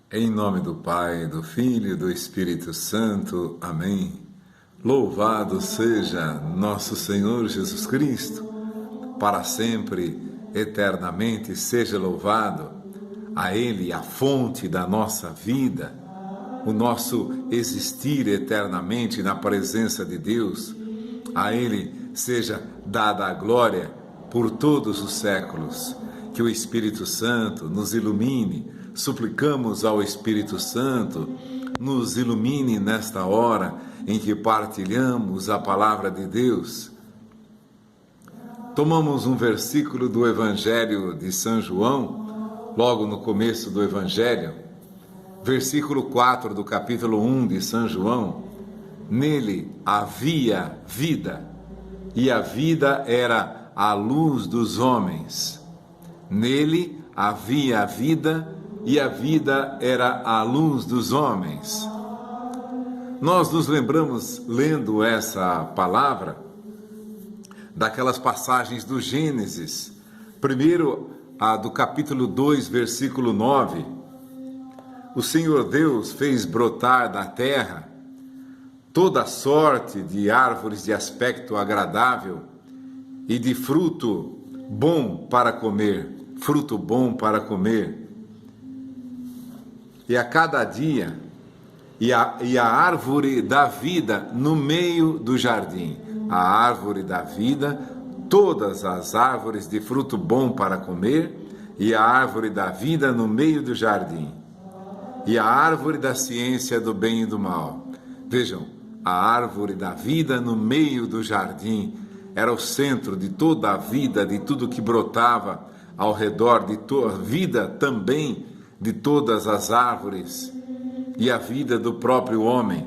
Em nome do Pai, do Filho e do Espírito Santo. Amém. Louvado seja nosso Senhor Jesus Cristo, para sempre, eternamente seja louvado. A Ele, a fonte da nossa vida, o nosso existir eternamente na presença de Deus. A Ele seja dada a glória por todos os séculos. Que o Espírito Santo nos ilumine. Suplicamos ao Espírito Santo, nos ilumine nesta hora em que partilhamos a palavra de Deus. Tomamos um versículo do Evangelho de São João, logo no começo do Evangelho, versículo 4 do capítulo 1 de São João. Nele havia vida, e a vida era a luz dos homens. Nele havia vida, e a vida era a luz dos homens. Nós nos lembramos, lendo essa palavra, daquelas passagens do Gênesis. Primeiro, a do capítulo 2, versículo 9. O Senhor Deus fez brotar da terra toda sorte de árvores de aspecto agradável e de fruto bom para comer. Fruto bom para comer. E a cada dia, e a árvore da vida no meio do jardim. A árvore da vida, todas as árvores de fruto bom para comer, e a árvore da vida no meio do jardim. E a árvore da ciência do bem e do mal. Vejam, a árvore da vida no meio do jardim era o centro de toda a vida, de tudo que brotava ao redor, de toda a vida também de todas as árvores e a vida do próprio homem.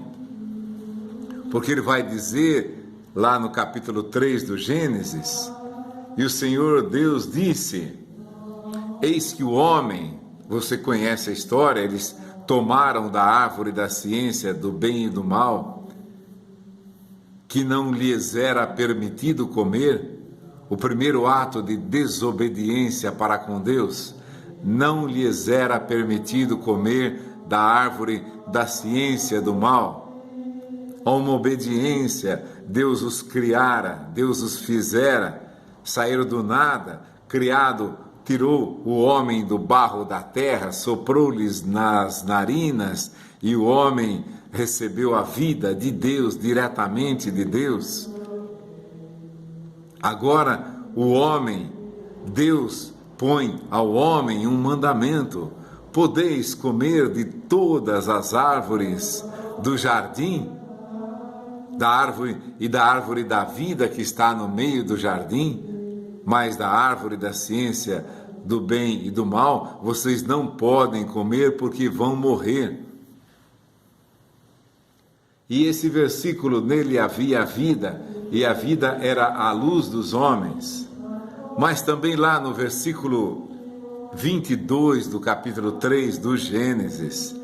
Porque ele vai dizer lá no capítulo 3 do Gênesis, e o Senhor Deus disse, eis que o homem, você conhece a história, eles tomaram da árvore da ciência do bem e do mal, que não lhes era permitido comer, o primeiro ato de desobediência para com Deus. Não lhes era permitido comer da árvore da ciência do mal. A uma obediência, Deus os criara, Deus os fizera, saíram do nada, criado, tirou o homem do barro da terra, soprou-lhes nas narinas, e o homem recebeu a vida de Deus, diretamente de Deus. Agora, o homem, Deus põe ao homem um mandamento: podeis comer de todas as árvores do jardim, da árvore da vida que está no meio do jardim, mas da árvore da ciência do bem e do mal, vocês não podem comer porque vão morrer. E esse versículo, nele havia vida, e a vida era a luz dos homens. Mas também lá no versículo 22 do capítulo 3 do Gênesis,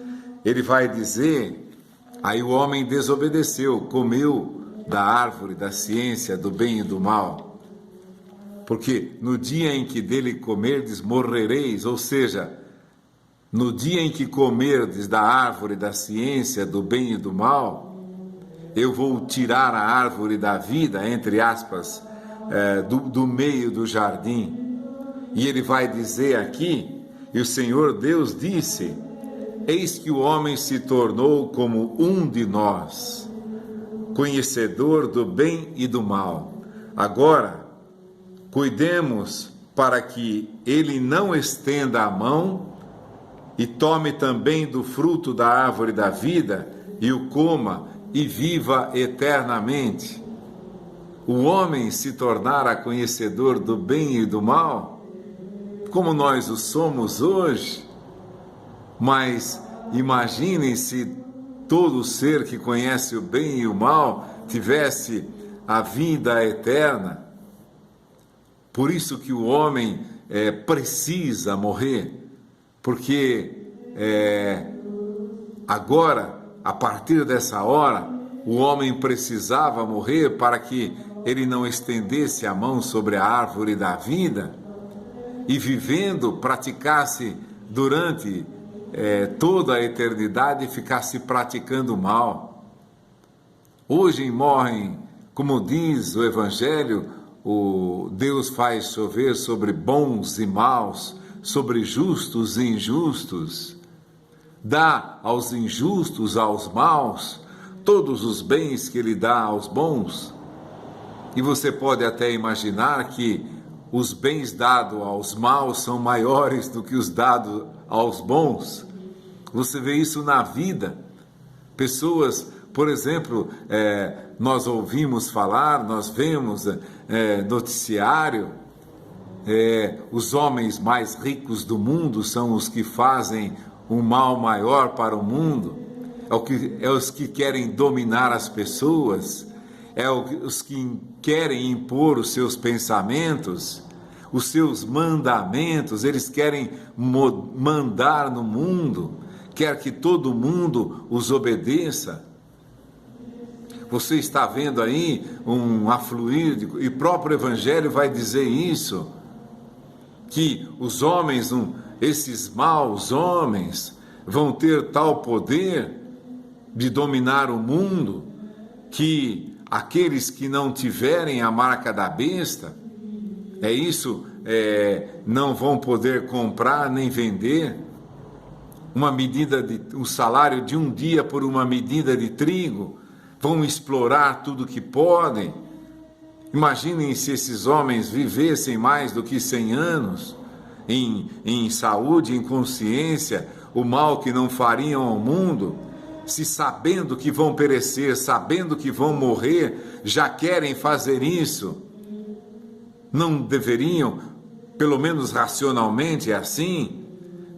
ele vai dizer, aí o homem desobedeceu, comeu da árvore da ciência do bem e do mal, porque no dia em que dele comerdes, morrereis, ou seja, no dia em que comerdes da árvore da ciência do bem e do mal, eu vou tirar a árvore da vida, entre aspas, do meio do jardim. E ele vai dizer aqui, e o Senhor Deus disse, eis que o homem se tornou como um de nós, conhecedor do bem e do mal. Agora, cuidemos para que ele não estenda a mão e tome também do fruto da árvore da vida e o coma e viva eternamente. O homem se tornara conhecedor do bem e do mal, como nós o somos hoje. Mas imaginem se todo ser que conhece o bem e o mal tivesse a vida eterna. Por isso que o homem precisa morrer, porque agora, a partir dessa hora, o homem precisava morrer para que ele não estendesse a mão sobre a árvore da vida e vivendo, praticasse durante toda a eternidade ficar se praticando mal. Hoje morrem, como diz o Evangelho, Deus faz chover sobre bons e maus, sobre justos e injustos. Dá aos injustos, aos maus, todos os bens que Ele dá aos bons. E você pode até imaginar que os bens dados aos maus são maiores do que os dados aos bons. Você vê isso na vida. Pessoas, por exemplo, nós ouvimos falar, nós vemos noticiário, os homens mais ricos do mundo são os que fazem um mal maior para o mundo, os que querem dominar as pessoas, os que querem impor os seus pensamentos, os seus mandamentos, eles querem mandar no mundo, quer que todo mundo os obedeça. Você está vendo aí um afluir, e o próprio Evangelho vai dizer isso, que os homens, esses maus homens, vão ter tal poder de dominar o mundo, que aqueles que não tiverem a marca da besta, não vão poder comprar nem vender um salário de um dia por uma medida de trigo, vão explorar tudo que podem. Imaginem se esses homens vivessem mais do que 100 anos, em saúde, em consciência, o mal que não fariam ao mundo, se sabendo que vão perecer, sabendo que vão morrer, já querem fazer isso. Não deveriam, pelo menos racionalmente é assim,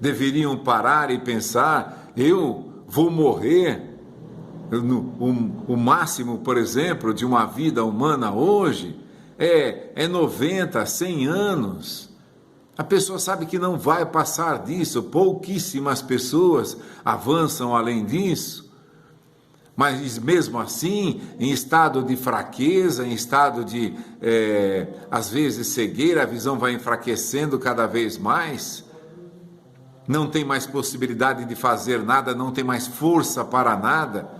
deveriam parar e pensar: eu vou morrer. O máximo, por exemplo, de uma vida humana hoje é 90, 100 anos. A pessoa sabe que não vai passar disso, pouquíssimas pessoas avançam além disso. Mas mesmo assim, em estado de fraqueza, em estado de, às vezes, cegueira, a visão vai enfraquecendo cada vez mais. Não tem mais possibilidade de fazer nada, não tem mais força para nada.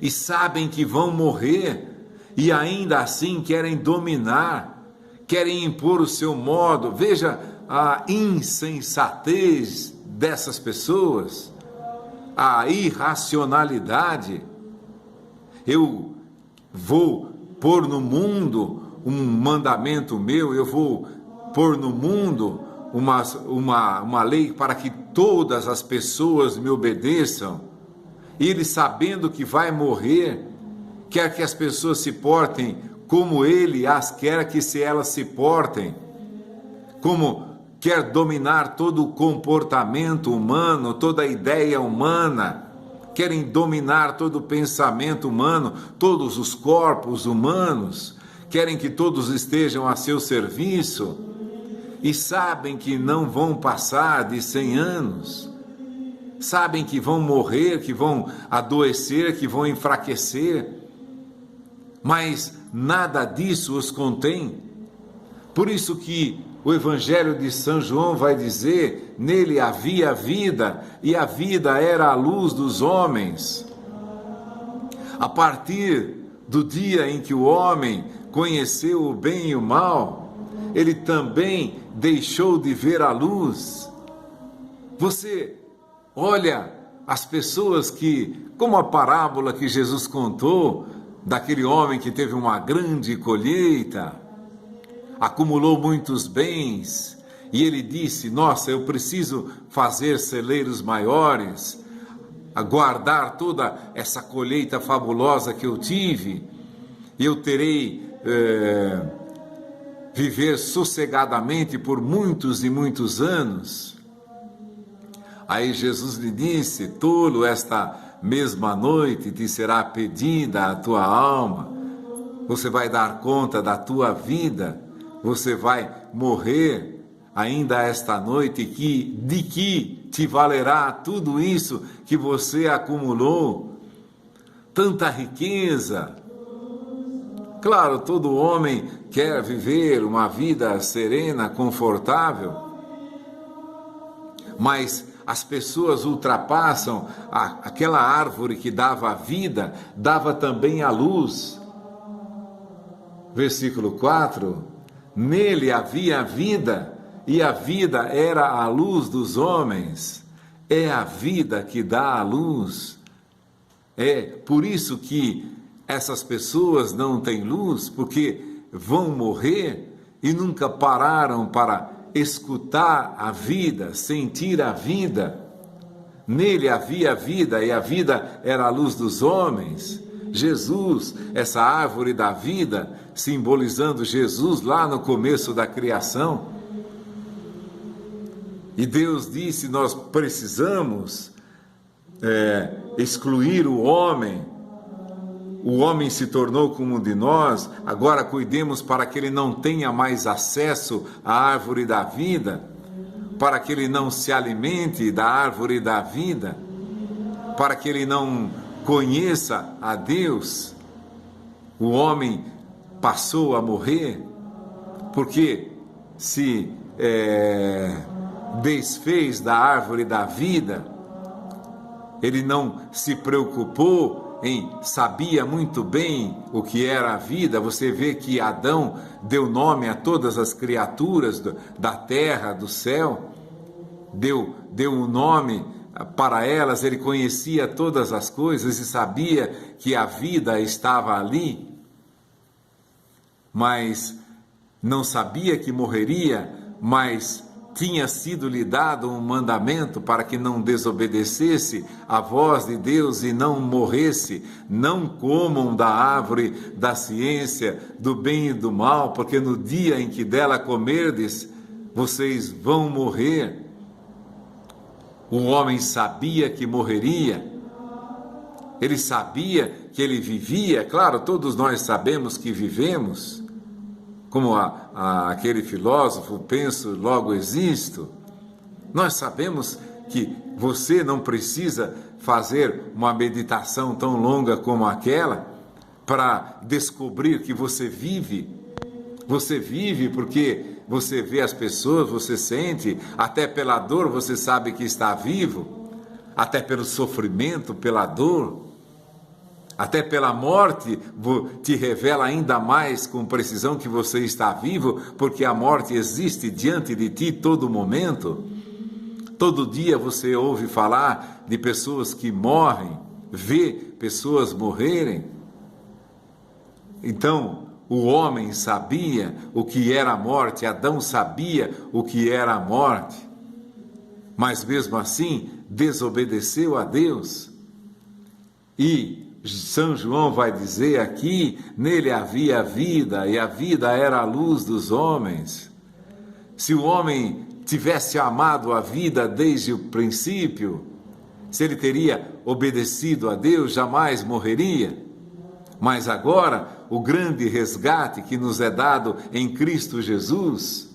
E sabem que vão morrer, e ainda assim querem dominar, querem impor o seu modo. Veja a insensatez dessas pessoas, a irracionalidade. Eu vou pôr no mundo um mandamento meu, eu vou pôr no mundo uma lei para que todas as pessoas me obedeçam. Ele, sabendo que vai morrer, quer que as pessoas se portem como ele as quer que elas se portem, como quer dominar todo o comportamento humano, toda a ideia humana, querem dominar todo o pensamento humano, todos os corpos humanos, querem que todos estejam a seu serviço, e sabem que não vão passar de 100 anos, sabem que vão morrer, que vão adoecer, que vão enfraquecer, mas nada disso os contém. Por isso que o Evangelho de São João vai dizer: nele havia vida, e a vida era a luz dos homens. A partir do dia em que o homem conheceu o bem e o mal, ele também deixou de ver a luz. Você olha as pessoas que, como a parábola que Jesus contou, daquele homem que teve uma grande colheita, acumulou muitos bens, e ele disse: nossa, eu preciso fazer celeiros maiores, guardar toda essa colheita fabulosa que eu tive, e eu terei viver sossegadamente por muitos e muitos anos. Aí Jesus lhe disse: tolo, esta mesma noite te será pedida a tua alma, você vai dar conta da tua vida, você vai morrer ainda esta noite, de que te valerá tudo isso que você acumulou, tanta riqueza. Claro, todo homem quer viver uma vida serena, confortável, mas as pessoas ultrapassam aquela árvore que dava a vida, dava também a luz. Versículo 4, nele havia a vida, e a vida era a luz dos homens. É a vida que dá a luz. É por isso que essas pessoas não têm luz, porque vão morrer e nunca pararam para escutar a vida, sentir a vida. Nele havia vida, e a vida era a luz dos homens. Jesus, essa árvore da vida, simbolizando Jesus lá no começo da criação. E Deus disse, nós precisamos excluir o homem. O homem se tornou como um de nós, agora cuidemos para que ele não tenha mais acesso à árvore da vida, para que ele não se alimente da árvore da vida, para que ele não conheça a Deus. O homem passou a morrer, porque se desfez da árvore da vida, ele não se preocupou sabia muito bem o que era a vida. Você vê que Adão deu nome a todas as criaturas da terra, do céu, deu um nome para elas, ele conhecia todas as coisas e sabia que a vida estava ali, mas não sabia que morreria, mas tinha sido lhe dado um mandamento para que não desobedecesse a voz de Deus e não morresse. Não comam da árvore da ciência do bem e do mal, porque no dia em que dela comerdes, vocês vão morrer. O homem sabia que morreria, ele sabia que ele vivia. Claro, todos nós sabemos que vivemos, como aquele filósofo, penso, logo existo. Nós sabemos que você não precisa fazer uma meditação tão longa como aquela para descobrir que você vive. Você vive porque você vê as pessoas, você sente, até pela dor você sabe que está vivo, até pelo sofrimento, pela dor. Até pela morte te revela ainda mais com precisão que você está vivo, porque a morte existe diante de ti todo momento. Todo dia você ouve falar de pessoas que morrem, vê pessoas morrerem. Então, o homem sabia o que era a morte, Adão sabia o que era a morte, mas mesmo assim desobedeceu a Deus. E São João vai dizer aqui, nele havia vida, e a vida era a luz dos homens. Se o homem tivesse amado a vida desde o princípio, se ele teria obedecido a Deus, jamais morreria. Mas agora, o grande resgate que nos é dado em Cristo Jesus,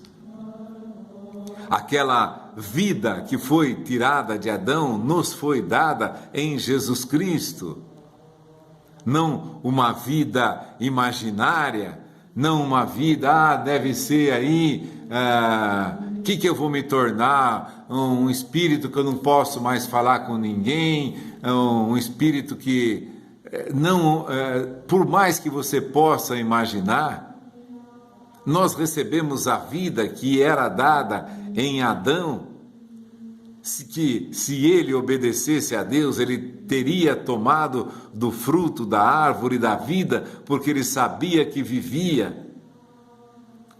aquela vida que foi tirada de Adão, nos foi dada em Jesus Cristo. Não uma vida imaginária, não uma vida, deve ser aí, que eu vou me tornar? Um espírito que eu não posso mais falar com ninguém, um espírito que, não, por mais que você possa imaginar, nós recebemos a vida que era dada em Adão, que se ele obedecesse a Deus, ele teria tomado do fruto da árvore da vida, porque ele sabia que vivia,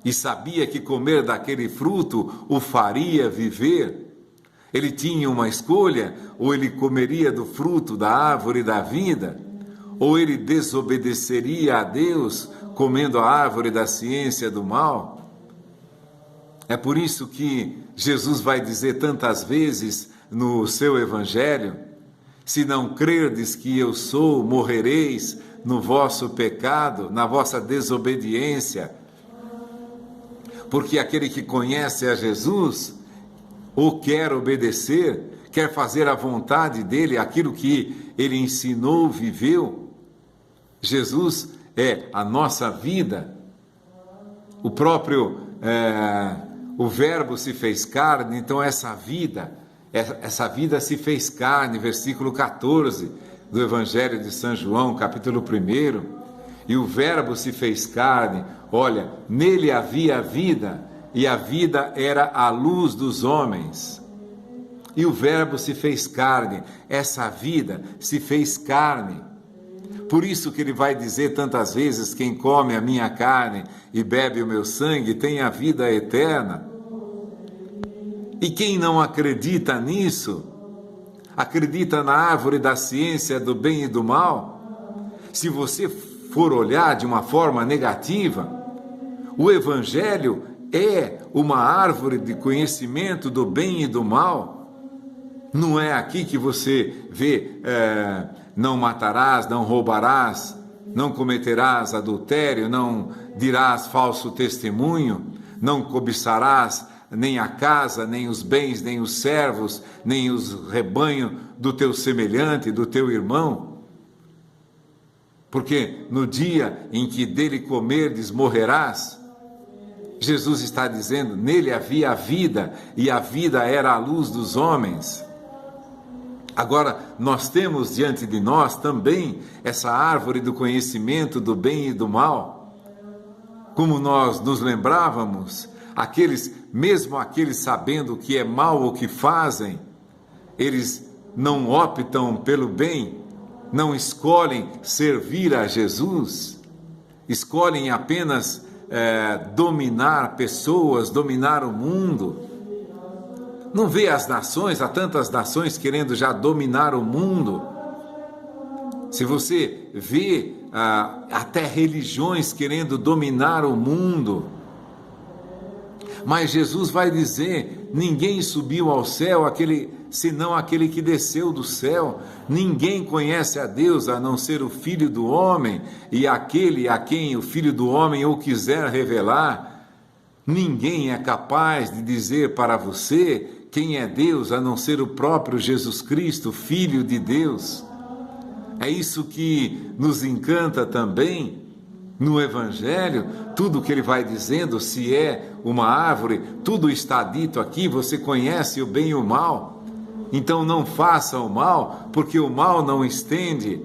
e sabia que comer daquele fruto o faria viver. Ele tinha uma escolha: ou ele comeria do fruto da árvore da vida, ou ele desobedeceria a Deus, comendo a árvore da ciência do mal. É por isso que Jesus vai dizer tantas vezes no seu evangelho: se não crerdes que eu sou, morrereis no vosso pecado, na vossa desobediência. Porque aquele que conhece a Jesus, ou quer obedecer, quer fazer a vontade dele, aquilo que ele ensinou, viveu. Jesus é a nossa vida. O próprio o Verbo se fez carne, então essa vida essa vida se fez carne, versículo 14 do Evangelho de São João, capítulo 1, e o Verbo se fez carne, olha, nele havia vida, e a vida era a luz dos homens. E o Verbo se fez carne, essa vida se fez carne. Por isso que ele vai dizer tantas vezes: quem come a minha carne e bebe o meu sangue tem a vida eterna. E quem não acredita nisso, acredita na árvore da ciência do bem e do mal, se você for olhar de uma forma negativa, o Evangelho é uma árvore de conhecimento do bem e do mal. Não é aqui que você vê, não matarás, não roubarás, não cometerás adultério, não dirás falso testemunho, não cobiçarás nem a casa, nem os bens, nem os servos, nem os rebanhos do teu semelhante, do teu irmão. Porque no dia em que dele comerdes, morrerás. Jesus está dizendo, nele havia a vida, e a vida era a luz dos homens. Agora, nós temos diante de nós também essa árvore do conhecimento do bem e do mal. Como nós nos lembrávamos, mesmo aqueles sabendo o que é mal o que fazem, eles não optam pelo bem, não escolhem servir a Jesus, escolhem apenas dominar pessoas, dominar o mundo. Não vê as nações, há tantas nações querendo já dominar o mundo. Se você vê até religiões querendo dominar o mundo. Mas Jesus vai dizer, ninguém subiu ao céu senão aquele que desceu do céu. Ninguém conhece a Deus a não ser o Filho do Homem e aquele a quem o Filho do Homem o quiser revelar. Ninguém é capaz de dizer para você quem é Deus a não ser o próprio Jesus Cristo, Filho de Deus. É isso que nos encanta também no Evangelho, tudo que ele vai dizendo, se é uma árvore, tudo está dito aqui, você conhece o bem e o mal. Então não faça o mal, porque o mal não estende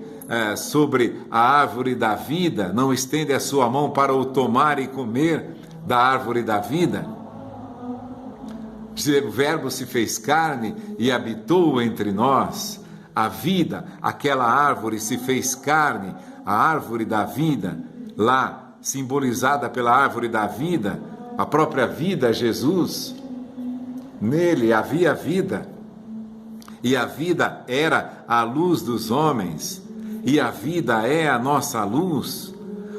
sobre a árvore da vida, não estende a sua mão para o tomar e comer da árvore da vida. O Verbo se fez carne e habitou entre nós. A vida, aquela árvore se fez carne, a árvore da vida, lá simbolizada pela árvore da vida, a própria vida, Jesus. Nele havia vida, e a vida era a luz dos homens, e a vida é a nossa luz,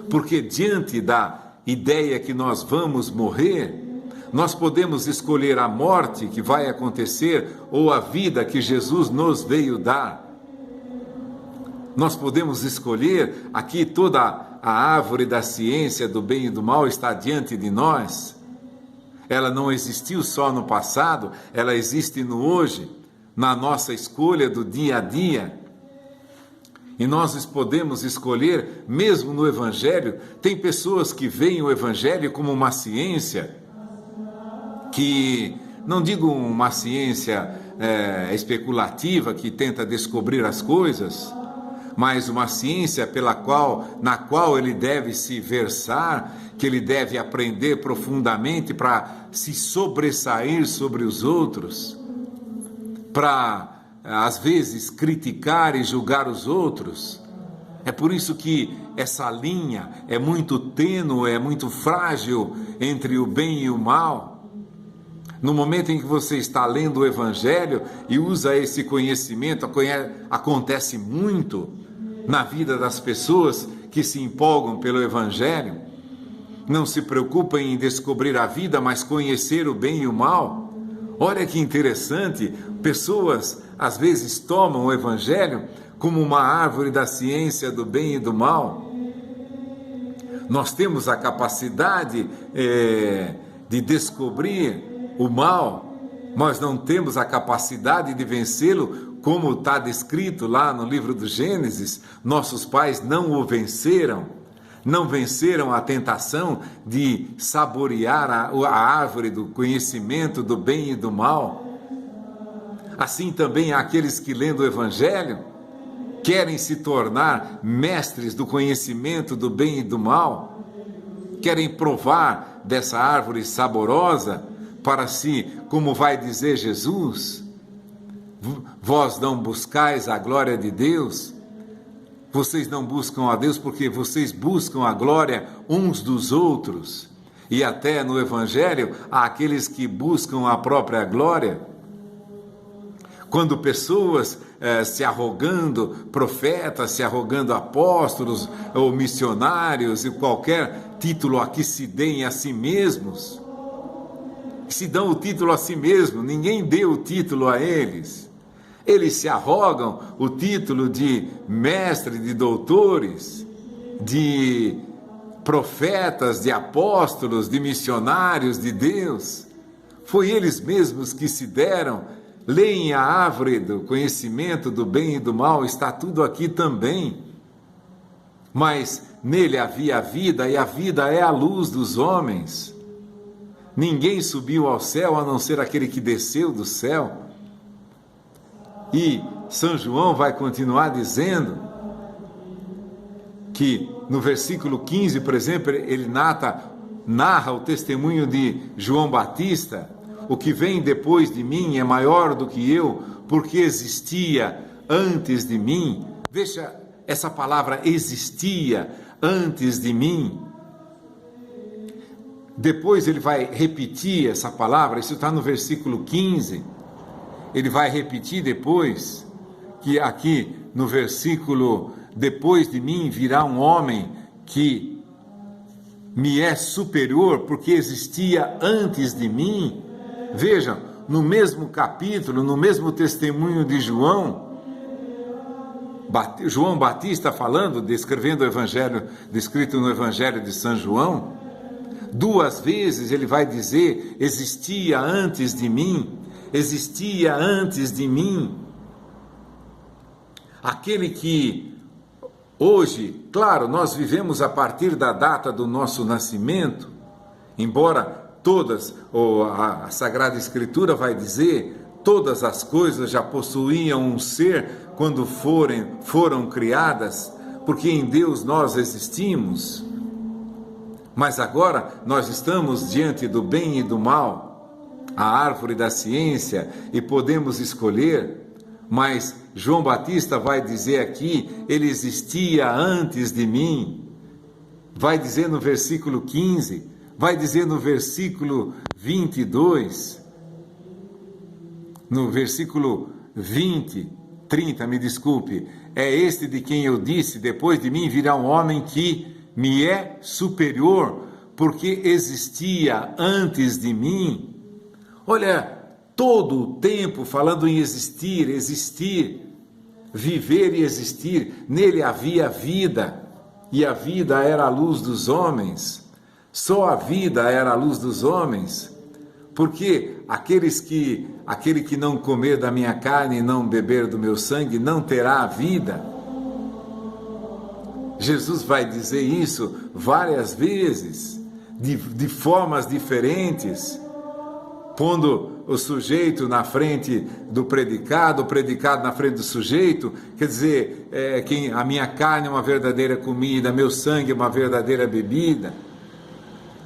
porque diante da ideia que nós vamos morrer, nós podemos escolher a morte que vai acontecer ou a vida que Jesus nos veio dar. Nós podemos escolher, aqui toda a árvore da ciência do bem e do mal está diante de nós. Ela não existiu só no passado, ela existe no hoje, na nossa escolha do dia a dia. E nós podemos escolher, mesmo no Evangelho, tem pessoas que veem o Evangelho como uma ciência, que, não digo uma ciência especulativa que tenta descobrir as coisas, mas uma ciência na qual ele deve se versar, que ele deve aprender profundamente para se sobressair sobre os outros, para, às vezes, criticar e julgar os outros. É por isso que essa linha é muito tênue, é muito frágil entre o bem e o mal. No momento em que você está lendo o Evangelho e usa esse conhecimento, acontece muito na vida das pessoas que se empolgam pelo Evangelho. Não se preocupam em descobrir a vida, mas conhecer o bem e o mal. Olha que interessante, pessoas às vezes tomam o Evangelho como uma árvore da ciência do bem e do mal. Nós temos a capacidade de descobrir o mal, mas não temos a capacidade de vencê-lo, como está descrito lá no livro do Gênesis. Nossos pais não o venceram, não venceram a tentação de saborear a árvore do conhecimento do bem e do mal. Assim também há aqueles que, lendo o Evangelho, querem se tornar mestres do conhecimento do bem e do mal, querem provar dessa árvore saborosa para si, como vai dizer Jesus, vós não buscais a glória de Deus, vocês não buscam a Deus porque vocês buscam a glória uns dos outros. E até no Evangelho há aqueles que buscam a própria glória. Quando pessoas se arrogando profetas, se arrogando apóstolos ou missionários e qualquer título a que se deem a si mesmos, se dão o título a si mesmos, ninguém deu o título a eles. Eles se arrogam o título de mestre, de doutores, de profetas, de apóstolos, de missionários de Deus. Foi eles mesmos que se deram. Leem a árvore do conhecimento do bem e do mal, está tudo aqui também. Mas nele havia a vida, e a vida é a luz dos homens. Ninguém subiu ao céu a não ser aquele que desceu do céu. E São João vai continuar dizendo que no versículo 15, por exemplo, ele narra o testemunho de João Batista: o que vem depois de mim é maior do que eu, porque existia antes de mim. Veja essa palavra, existia antes de mim. Depois ele vai repetir essa palavra, isso está no versículo 15. Ele vai repetir depois, que aqui no versículo, depois de mim virá um homem que me é superior, porque existia antes de mim. Vejam, no mesmo capítulo, no mesmo testemunho de João Batista falando, descrevendo o Evangelho, descrito no Evangelho de São João, 2 vezes ele vai dizer: existia antes de mim, existia antes de mim. Aquele que hoje, claro, nós vivemos a partir da data do nosso nascimento, embora todas, a Sagrada Escritura vai dizer, todas as coisas já possuíam um ser quando foram criadas, porque em Deus nós existimos. Mas agora nós estamos diante do bem e do mal, a árvore da ciência, e podemos escolher. Mas João Batista vai dizer aqui: ele existia antes de mim. Vai dizer no versículo 15, vai dizer no versículo 22, no versículo 30, me desculpe, é este de quem eu disse: depois de mim virá um homem que me é superior, porque existia antes de mim. Olha, todo o tempo falando em existir, viver e existir. Nele havia vida, e a vida era a luz dos homens. Só a vida era a luz dos homens, porque aquele que não comer da minha carne e não beber do meu sangue não terá a vida. Jesus vai dizer isso várias vezes, de formas diferentes, pondo o sujeito na frente do predicado, o predicado na frente do sujeito. Quer dizer, a minha carne é uma verdadeira comida, meu sangue é uma verdadeira bebida.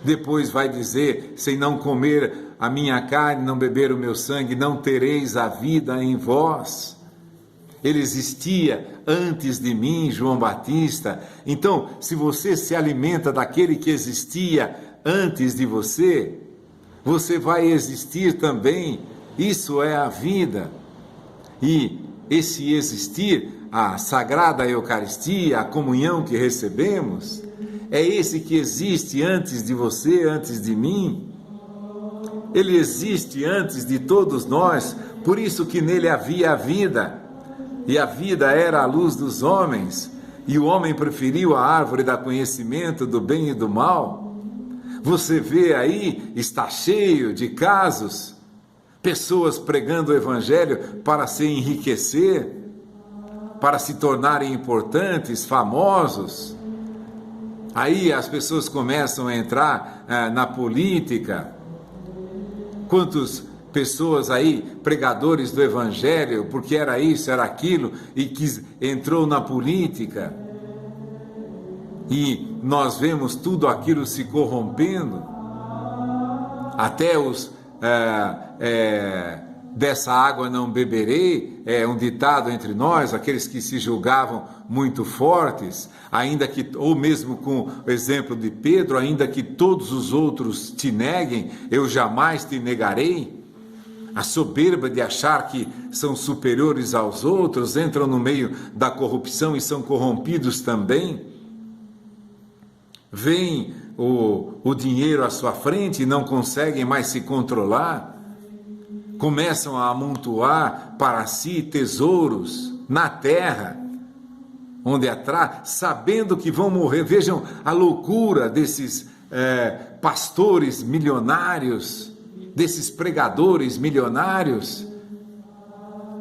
Depois vai dizer: se não comer a minha carne, não beber o meu sangue, não tereis a vida em vós. Ele existia antes de mim, João Batista. Então, se você se alimenta daquele que existia antes de você, você vai existir também. Isso é a vida. E esse existir, a Sagrada Eucaristia, a comunhão que recebemos, é esse que existe antes de você, antes de mim. Ele existe antes de todos nós, por isso que nele havia a vida. E a vida era a luz dos homens, e o homem preferiu a árvore do conhecimento do bem e do mal. Você vê aí, está cheio de casos, pessoas pregando o Evangelho para se enriquecer, para se tornarem importantes, famosos. Aí as pessoas começam a entrar na política. Quantos pessoas aí, pregadores do evangelho, porque era isso, era aquilo, e entrou na política. E nós vemos tudo aquilo se corrompendo. Até dessa água não beberei, é um ditado entre nós, aqueles que se julgavam muito fortes, ainda que, ou mesmo com o exemplo de Pedro, ainda que todos os outros te neguem, eu jamais te negarei. A soberba de achar que são superiores aos outros, entram no meio da corrupção e são corrompidos também. Vem o dinheiro à sua frente e não conseguem mais se controlar. Começam a amontoar para si tesouros na terra, onde atrás, sabendo que vão morrer. Vejam a loucura desses pastores milionários, desses pregadores milionários.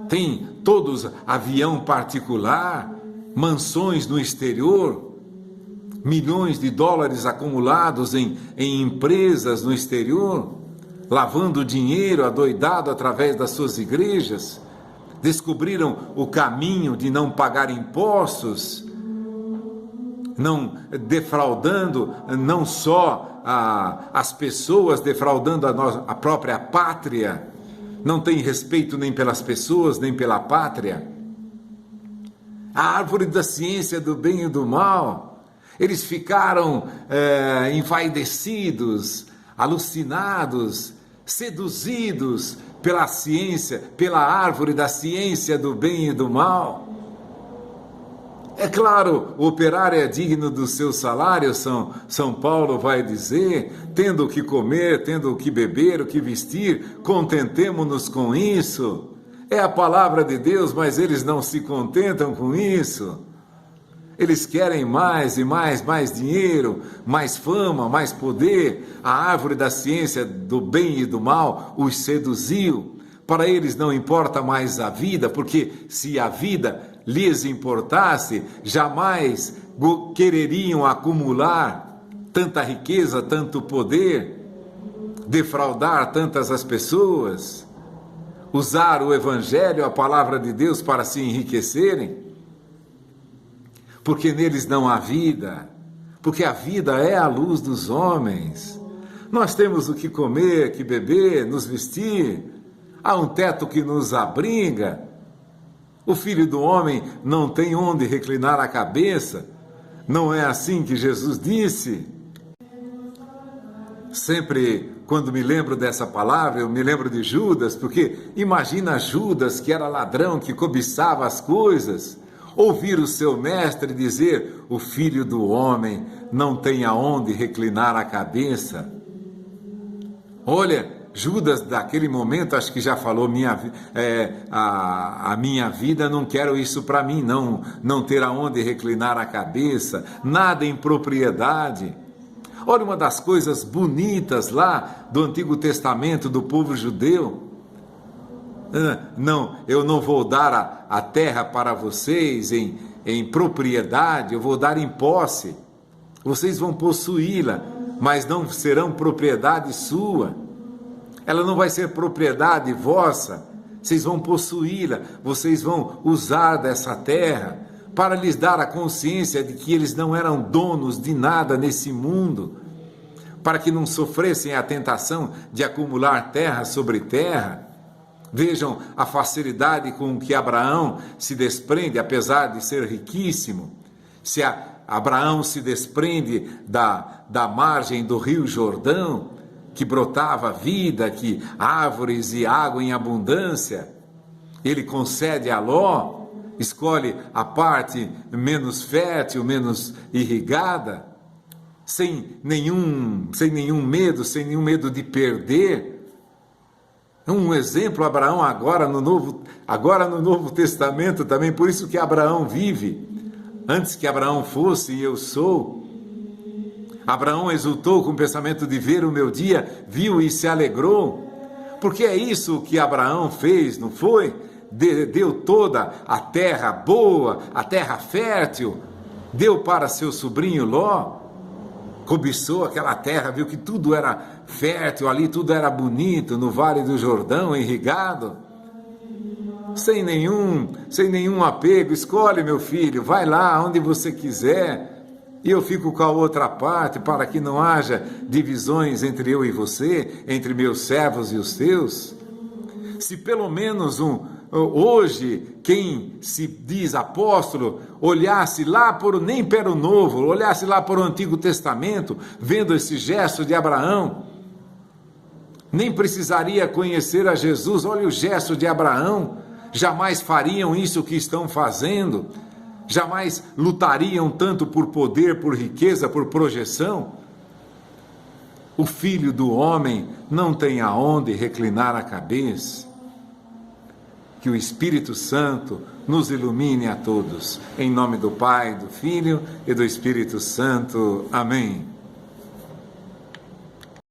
Tem todos avião particular, mansões no exterior, milhões de dólares acumulados em empresas no exterior, lavando dinheiro adoidado através das suas igrejas. Descobriram o caminho de não pagar impostos, não defraudando não só as pessoas, defraudando a própria pátria. Não tem respeito nem pelas pessoas, nem pela pátria. A árvore da ciência do bem e do mal. Eles ficaram envaidecidos, alucinados, seduzidos pela ciência, pela árvore da ciência do bem e do mal. É claro, o operário é digno do seu salário, São Paulo vai dizer, tendo o que comer, tendo o que beber, o que vestir, contentemo-nos com isso. É a palavra de Deus, mas eles não se contentam com isso. Eles querem mais e mais dinheiro, mais fama, mais poder. A árvore da ciência do bem e do mal os seduziu. Para eles não importa mais a vida, porque se a vida lhes importasse, jamais quereriam acumular tanta riqueza, tanto poder, defraudar tantas as pessoas, usar o evangelho, a palavra de Deus para se enriquecerem. Porque neles não há vida, porque a vida é a luz dos homens. Nós temos o que comer, que beber, nos vestir, há um teto que nos abriga. O Filho do Homem não tem onde reclinar a cabeça. Não é assim que Jesus disse? Sempre quando me lembro dessa palavra, eu me lembro de Judas, porque imagina Judas, que era ladrão, que cobiçava as coisas, ouvir o seu mestre dizer: o Filho do Homem não tem aonde reclinar a cabeça. Olha, Judas daquele momento acho que já falou, a minha vida, não quero isso para mim, não ter aonde reclinar a cabeça, nada em propriedade. Olha, uma das coisas bonitas lá do Antigo Testamento do povo judeu: não, eu não vou dar a terra para vocês em propriedade, eu vou dar em posse. Vocês vão possuí-la, mas não serão propriedade sua. Ela não vai ser propriedade vossa, vocês vão possuí-la, vocês vão usar dessa terra para lhes dar a consciência de que eles não eram donos de nada nesse mundo, para que não sofressem a tentação de acumular terra sobre terra. Vejam a facilidade com que Abraão se desprende, apesar de ser riquíssimo. Se Abraão se desprende da margem do rio Jordão, que brotava vida, que árvores e água em abundância, ele concede a Ló, escolhe a parte menos fértil, menos irrigada, sem nenhum medo de perder. Um exemplo, Abraão agora no Novo Testamento também, por isso que Abraão vive. Antes que Abraão fosse, eu sou. Abraão exultou com o pensamento de ver o meu dia, viu e se alegrou, porque é isso que Abraão fez, não foi? Deu toda a terra boa, a terra fértil, deu para seu sobrinho Ló, cobiçou aquela terra, viu que tudo era fértil ali, tudo era bonito, no Vale do Jordão, irrigado, sem nenhum apego. Escolhe, meu filho, vai lá onde você quiser, e eu fico com a outra parte, para que não haja divisões entre eu e você, entre meus servos e os teus. Se pelo menos hoje, quem se diz apóstolo, olhasse lá nem para o Novo, olhasse lá para o Antigo Testamento, vendo esse gesto de Abraão, nem precisaria conhecer a Jesus. Olha o gesto de Abraão, jamais fariam isso que estão fazendo, jamais lutariam tanto por poder, por riqueza, por projeção. O Filho do Homem não tem aonde reclinar a cabeça. Que o Espírito Santo nos ilumine a todos. Em nome do Pai, do Filho e do Espírito Santo. Amém.